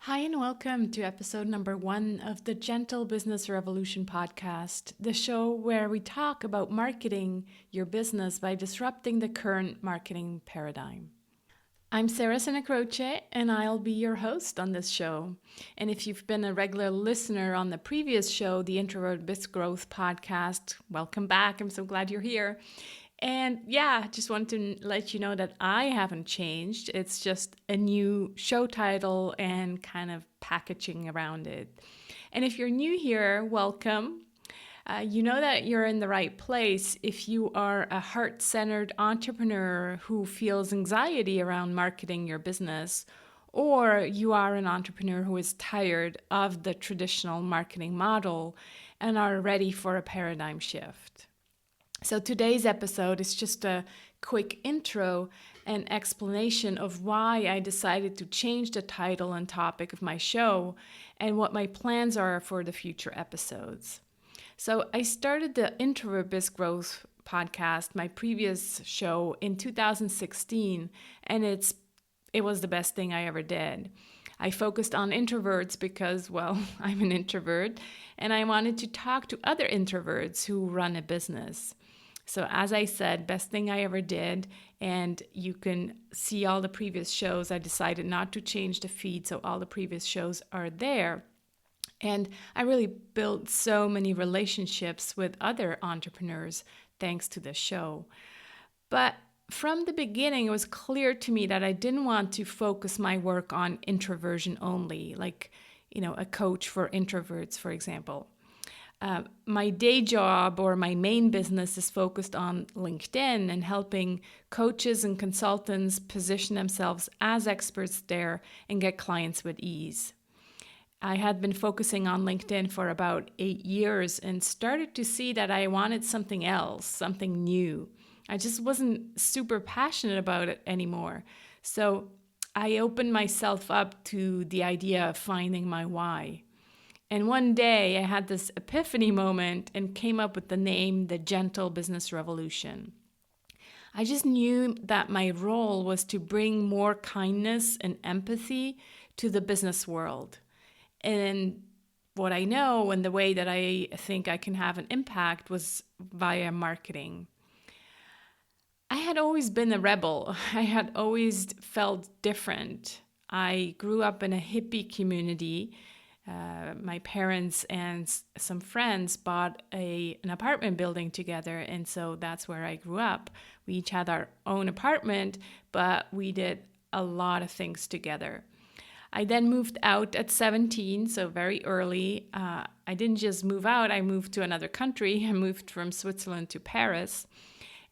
Hi, and welcome to episode number 1 of the Gentle Business Revolution podcast, the show where we talk about marketing your business by disrupting the current marketing paradigm. I'm Sarah Senecroce, and I'll be your host on this show. And if you've been a regular listener on the previous show, the Introvert Biz Growth podcast, welcome back. I'm so glad you're here. And yeah, just want to let you know that I haven't changed. It's just a new show title and kind of packaging around it. And if you're new here, welcome. You know that you're in the right place if you are a heart-centered entrepreneur who feels anxiety around marketing your business, or you are an entrepreneur who is tired of the traditional marketing model and are ready for a paradigm shift. So today's episode is just a quick intro and explanation of why I decided to change the title and topic of my show and what my plans are for the future episodes. So I started the Introvert Biz Growth podcast, my previous show, in 2016, and it was the best thing I ever did. I focused on introverts because, well, I'm an introvert, and I wanted to talk to other introverts who run a business. So as I said, best thing I ever did, and you can see all the previous shows. I decided not to change the feed, so all the previous shows are there. And I really built so many relationships with other entrepreneurs thanks to the show. But from the beginning, it was clear to me that I didn't want to focus my work on introversion only, like, a coach for introverts, for example. My day job or my main business is focused on LinkedIn and helping coaches and consultants position themselves as experts there and get clients with ease. I had been focusing on LinkedIn for about 8 years and started to see that I wanted something else, something new. I just wasn't super passionate about it anymore. So I opened myself up to the idea of finding my why. And one day I had this epiphany moment and came up with the name, the Gentle Business Revolution. I just knew that my role was to bring more kindness and empathy to the business world. And what I know and the way that I think I can have an impact was via marketing. I had always been a rebel. I had always felt different. I grew up in a hippie community. My parents and some friends bought an apartment building together, and so that's where I grew up. We each had our own apartment, but we did a lot of things together. I then moved out at 17, so very early. I didn't just move out, I moved to another country. I moved from Switzerland to Paris,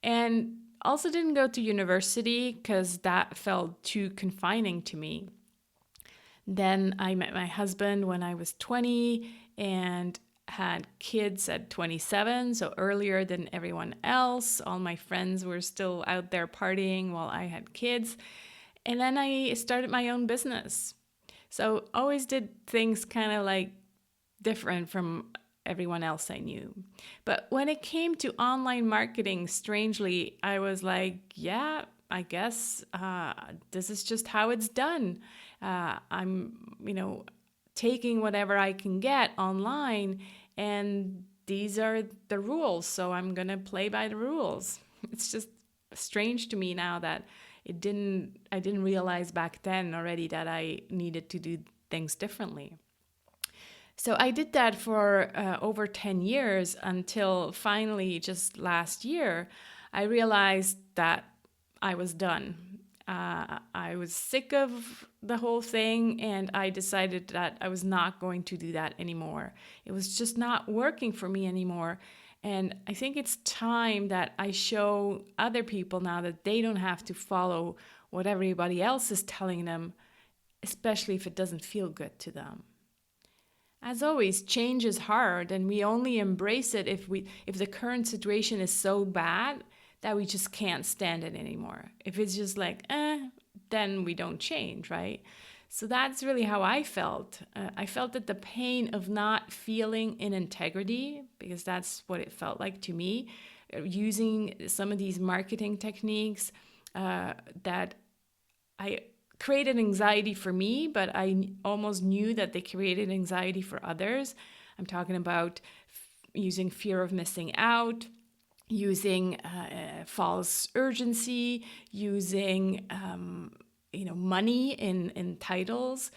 and also didn't go to university because that felt too confining to me. Then I met my husband when I was 20 and had kids at 27, so earlier than everyone else. All my friends were still out there partying while I had kids. And then I started my own business. So always did things kind of like different from everyone else I knew. But when it came to online marketing, strangely, I was like, yeah, I guess this is just how it's done. I'm, taking whatever I can get online, and these are the rules, so I'm going to play by the rules. It's just strange to me now that I didn't realize back then already that I needed to do things differently. So I did that for over 10 years until finally just last year, I realized that I was done. I was sick of the whole thing, and I decided that I was not going to do that anymore. It was just not working for me anymore. And I think it's time that I show other people now that they don't have to follow what everybody else is telling them, especially if it doesn't feel good to them. As always, change is hard, and we only embrace it if the current situation is so bad that we just can't stand it anymore. If it's just like, then we don't change, right? So that's really how I felt. I felt that the pain of not feeling in integrity, because that's what it felt like to me, using some of these marketing techniques that I created anxiety for me, but I almost knew that they created anxiety for others. I'm talking about using fear of missing out, using false urgency, using money in titles,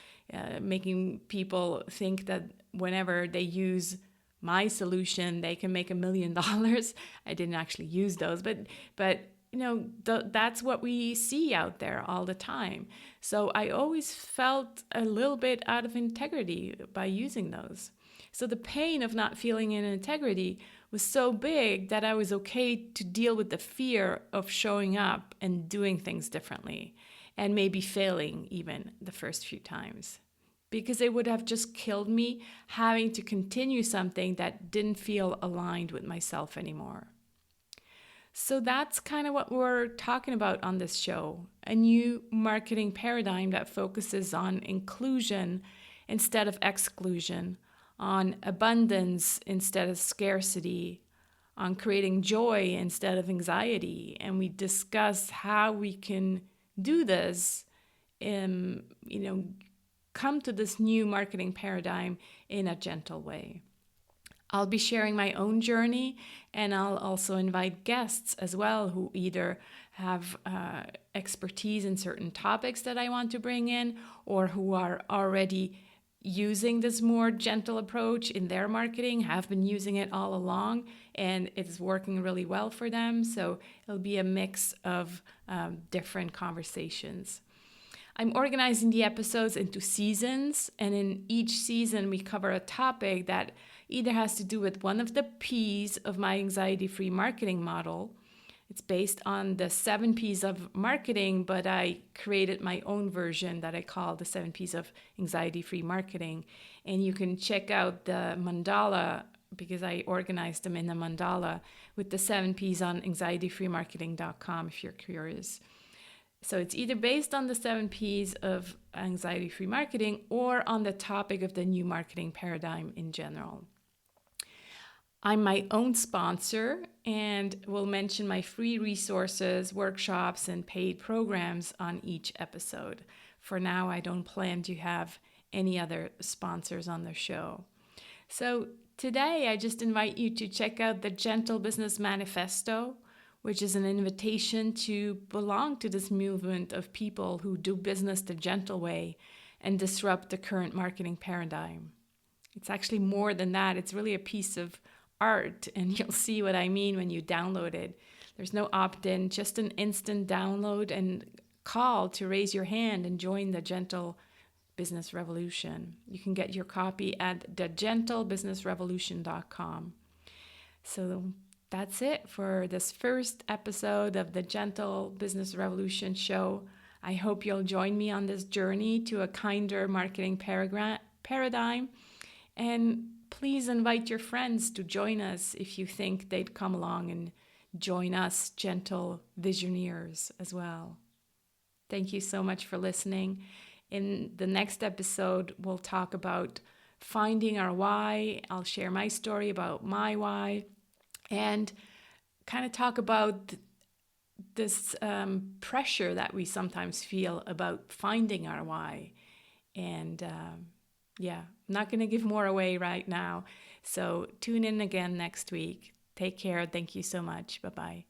making people think that whenever they use my solution, they can make $1 million. I didn't actually use those, but that's what we see out there all the time. So I always felt a little bit out of integrity by using those. So the pain of not feeling in integrity was so big that I was okay to deal with the fear of showing up and doing things differently, and maybe failing even the first few times, because it would have just killed me having to continue something that didn't feel aligned with myself anymore. So that's kind of what we're talking about on this show, a new marketing paradigm that focuses on inclusion instead of exclusion, on abundance instead of scarcity, on creating joy instead of anxiety. And we discuss how we can do this, come to this new marketing paradigm in a gentle way. I'll be sharing my own journey, and I'll also invite guests as well who either have expertise in certain topics that I want to bring in, or who are already using this more gentle approach in their marketing, have been using it all along, and it's working really well for them. So it'll be a mix of different conversations. I'm organizing the episodes into seasons, and in each season we cover a topic that either has to do with one of the P's of my anxiety-free marketing model. It's based on the 7 P's of marketing, but I created my own version that I call the 7 P's of anxiety-free marketing. And you can check out the mandala, because I organized them in a mandala with the 7 P's on anxietyfreemarketing.com if you're curious. So it's either based on the 7 P's of anxiety-free marketing or on the topic of the new marketing paradigm in general. I'm my own sponsor and will mention my free resources, workshops, and paid programs on each episode. For now, I don't plan to have any other sponsors on the show. So today, I just invite you to check out the Gentle Business Manifesto, which is an invitation to belong to this movement of people who do business the gentle way and disrupt the current marketing paradigm. It's actually more than that. It's really a piece of art, and you'll see what I mean when you download it. There's no opt-in, just an instant download and call to raise your hand and join the Gentle Business Revolution. You can get your copy at thegentlebusinessrevolution.com. So that's it for this first episode of the Gentle Business Revolution show. I hope you'll join me on this journey to a kinder marketing paradigm. And please invite your friends to join us if you think they'd come along and join us gentle visionaries as well. Thank you so much for listening. In the next episode, we'll talk about finding our why. I'll share my story about my why and kind of talk about this pressure that we sometimes feel about finding our why. And I'm not going to give more away right now. So tune in again next week. Take care. Thank you so much. Bye-bye.